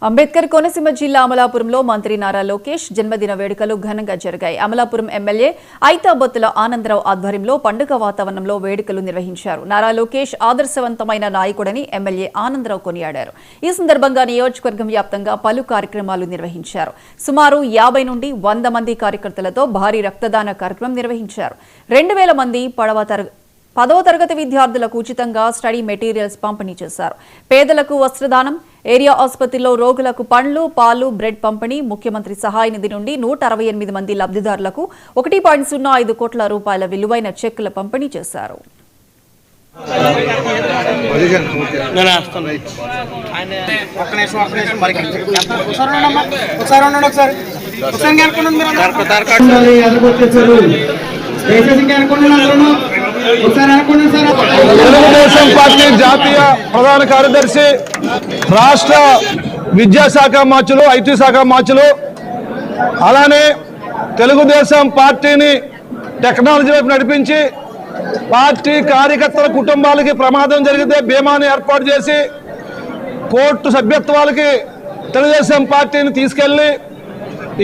అంబేద్కర్ కోనసీమ జిల్లా అమలాపురంలో మంత్రి నారా లోకేష్ జన్మదిన వేడుకలు ఘనంగా జరిగాయి. అమలాపురం ఎమ్మెల్యే ఐతాబత్తుల ఆనందరావు ఆధ్వర్యంలో పండుగ వాతావరణంలో వేడుకలు నిర్వహించారు. నారా లోకేష్ ఆదర్శవంతమైన నాయకుడని ఎమ్మెల్యే ఆనందరావు కొనియాడారు. ఈ సందర్భంగా నియోజకవర్గం వ్యాప్తంగా పలు కార్యక్రమాలు నిర్వహించారు. సుమారు 50 నుండి 100 మంది కార్యకర్తలతో భారీ రక్తదాన కార్యక్రమం నిర్వహించారు. 2000 మంది 10వ తరగతి విద్యార్థులకు ఉచితంగా స్టడీ మెటీరియల్స్ పంపిణీ చేశారు. పేదలకు వస్త్రదానం, ఏరియా ఆసుపత్రిలో రోగులకు పండ్లు, పాలు, బ్రెడ్ పంపిణీ, ముఖ్యమంత్రి సహాయ నిధి నుండి 168 మంది లబ్ధిదారులకు 1.05 కోట్ల రూపాయల విలువైన చెక్కుల పంపిణీ చేశారు. తెలుగుదేశం పార్టీ జాతీయ ప్రధాన కార్యదర్శి, రాష్ట్ర విద్యాశాఖ మార్చులు, ఐటీ శాఖ మార్చులు, అలానే తెలుగుదేశం పార్టీని టెక్నాలజీ వైపు నడిపించి పార్టీ కార్యకర్తల కుటుంబాలకి ప్రమాదం జరిగితే బీమాని ఏర్పాటు చేసి కోర్టు సభ్యత్వాలకి తెలుగుదేశం పార్టీని తీసుకెళ్లి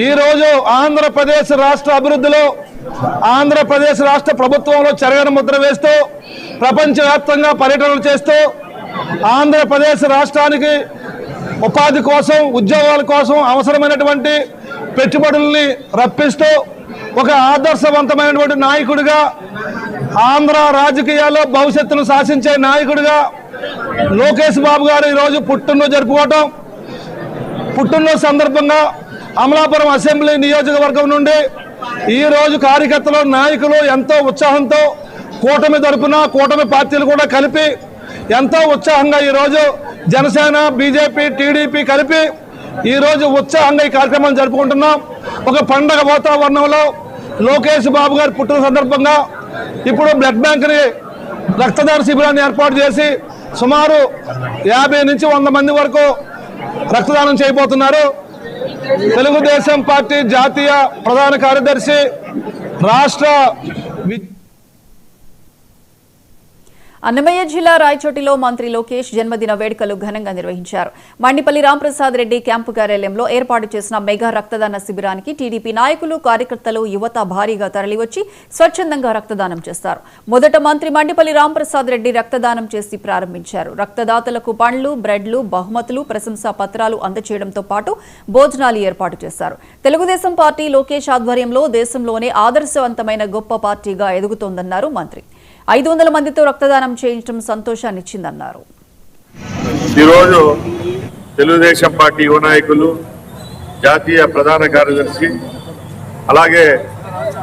ఈరోజు ఆంధ్రప్రదేశ్ రాష్ట్ర అభివృద్ధిలో, ఆంధ్రప్రదేశ్ రాష్ట్ర ప్రభుత్వంలో చెరగని ముద్ర వేస్తూ ప్రపంచవ్యాప్తంగా పర్యటనలు చేస్తూ ఆంధ్రప్రదేశ్ రాష్ట్రానికి ఉపాధి కోసం, ఉద్యోగాల కోసం అవసరమైనటువంటి పెట్టుబడుల్ని రప్పిస్తూ ఒక ఆదర్శవంతమైనటువంటి నాయకుడిగా, ఆంధ్ర రాజకీయాల్లో భవిష్యత్తును శాసించే నాయకుడిగా లోకేష్ బాబు గారు ఈరోజు పుట్టినరోజు జరుపుకోవటం, పుట్టినరోజు సందర్భంగా అమలాపురం అసెంబ్లీ నియోజకవర్గం నుండి ఈరోజు కార్యకర్తలు, నాయకులు ఎంతో ఉత్సాహంతో కూటమి తరపున, కూటమి పార్టీలు కూడా కలిపి ఎంతో ఉత్సాహంగా ఈరోజు జనసేన, బీజేపీ, టీడీపీ కలిపి ఈరోజు ఉత్సాహంగా ఈ కార్యక్రమాన్ని జరుపుకుంటున్నాం. ఒక పండగ వాతావరణంలో లోకేష్ బాబు గారి పుట్టిన సందర్భంగా ఇప్పుడు బ్లడ్ బ్యాంక్ని, రక్తదాన శిబిరాన్ని ఏర్పాటు చేసి సుమారు 50 నుంచి 100 మంది వరకు రక్తదానం చేయబోతున్నారు. తెలుగుదేశం పార్టీ జాతీయ ప్రధాన కార్యదర్శి, రాష్ట్ర అన్నమయ్య జిల్లా రాయచోటిలో మంత్రి లోకేష్ జన్మదిన వేడుకలు ఘనంగా నిర్వహించారు. మండిపల్లి రాంప్రసాద్ రెడ్డి క్యాంపు కార్యాలయంలో ఏర్పాటు చేసిన మెగా రక్తదాన శిబిరానికి టీడీపీ నాయకులు, కార్యకర్తలు, యువత భారీగా తరలివచ్చి స్వచ్ఛందంగా రక్తదానం చేస్తారు. మొదట మంత్రి మండిపల్లి రాంప్రసాద్ రెడ్డి రక్తదానం చేసి ప్రారంభించారు. రక్తదాతలకు పండ్లు, బ్రెడ్లు, బహుమతులు, ప్రశంసా పత్రాలు అందజేయడంతో పాటు భోజనాలు ఏర్పాటు చేశారు. తెలుగుదేశం పార్టీ లోకేష్ ఆధ్వర్యంలో దేశంలోనే ఆదర్శవంతమైన గొప్ప పార్టీగా ఎదుగుతోందన్నారు మంత్రి. 500 మందితో రక్తదానం చేయించడం సంతోషాన్నిచ్చిందన్నారు. ఈరోజు తెలుగుదేశం పార్టీ యువ నాయకులు, జాతీయ ప్రధాన కార్యదర్శి, అలాగే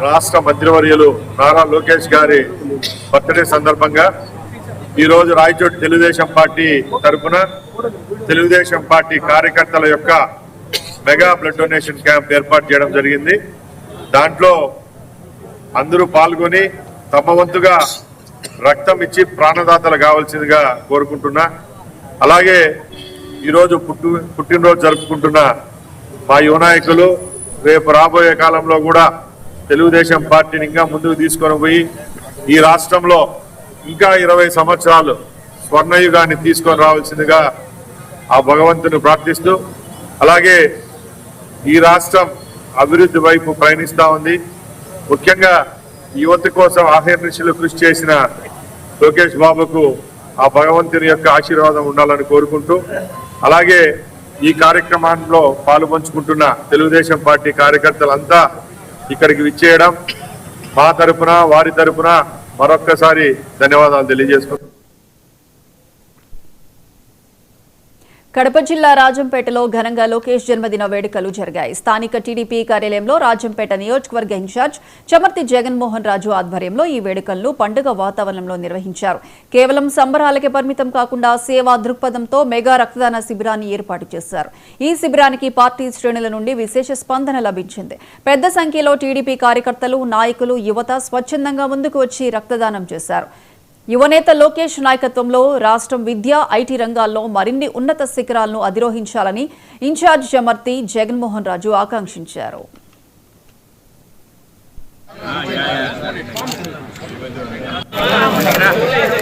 రాష్ట్ర మంత్రివర్యులు నారా లోకేష్ గారి బర్త్డే సందర్భంగా ఈరోజు రాయచోటి తెలుగుదేశం పార్టీ తరఫున తెలుగుదేశం పార్టీ కార్యకర్తల యొక్క మెగా బ్లడ్ డొనేషన్ క్యాంప్ ఏర్పాటు చేయడం జరిగింది. దాంట్లో అందరూ పాల్గొని తమ వంతుగా రక్తం ఇచ్చి ప్రాణదాతలు కావాల్సిందిగా కోరుకుంటున్నా. అలాగే ఈరోజు పుట్టినరోజు జరుపుకుంటున్న మా యువ నాయకులు రేపు రాబోయే కాలంలో కూడా తెలుగుదేశం పార్టీని ఇంకా ముందుకు తీసుకొని పోయి ఈ రాష్ట్రంలో ఇంకా 20 సంవత్సరాలు స్వర్ణయుగాన్ని తీసుకొని రావాల్సిందిగా ఆ భగవంతుని ప్రార్థిస్తూ, అలాగే ఈ రాష్ట్రం అభివృద్ధి వైపు ప్రయాణిస్తూ ఉంది. ముఖ్యంగా యువత కోసం ఆహర్నిశలు కృషి చేసిన లోకేష్ బాబుకు ఆ భగవంతుని యొక్క ఆశీర్వాదం ఉండాలని కోరుకుంటూ, అలాగే ఈ కార్యక్రమంలో పాలుపంచుకుంటున్న తెలుగుదేశం పార్టీ కార్యకర్తలంతా ఇక్కడికి విచ్చేయడం మా తరపున, వారి తరపున మరొక్కసారి ధన్యవాదాలు తెలియజేసుకుంటున్నాను. కడప జిల్లా రాజంపేటలో ఘనంగా లోకేష్ జన్మదిన వేడుకలు జరిగాయి. స్థానిక టీడీపీ కార్యాలయంలో రాజంపేట నియోజకవర్గ ఇన్ఛార్జ్ చమర్తి జగన్మోహన్ రాజు ఆధ్వర్యంలో ఈ వేడుకలను పండుగ వాతావరణంలో నిర్వహించారు. కేవలం సంబరాలకే పరిమితం కాకుండా సేవా దృక్పథంతో మెగా రక్తదాన శిబిరాన్ని ఏర్పాటు చేశారు. ఈ శిబిరానికి పార్టీ శ్రేణుల నుండి విశేష స్పందన లభించింది. పెద్ద సంఖ్యలో టీడీపీ కార్యకర్తలు, నాయకులు, యువత స్వచ్ఛందంగా ముందుకు వచ్చి రక్తదానం చేశారు. యువనేత లోకేష్ నాయకత్వంలో రాష్ట్రం విద్య, ఐటీ రంగాల్లో మరిన్ని ఉన్నత శిఖరాలను అధిరోహించాలని ఇన్ఛార్జ్ చమర్తి జగన్మోహన్ రాజు ఆకాంక్షించారు.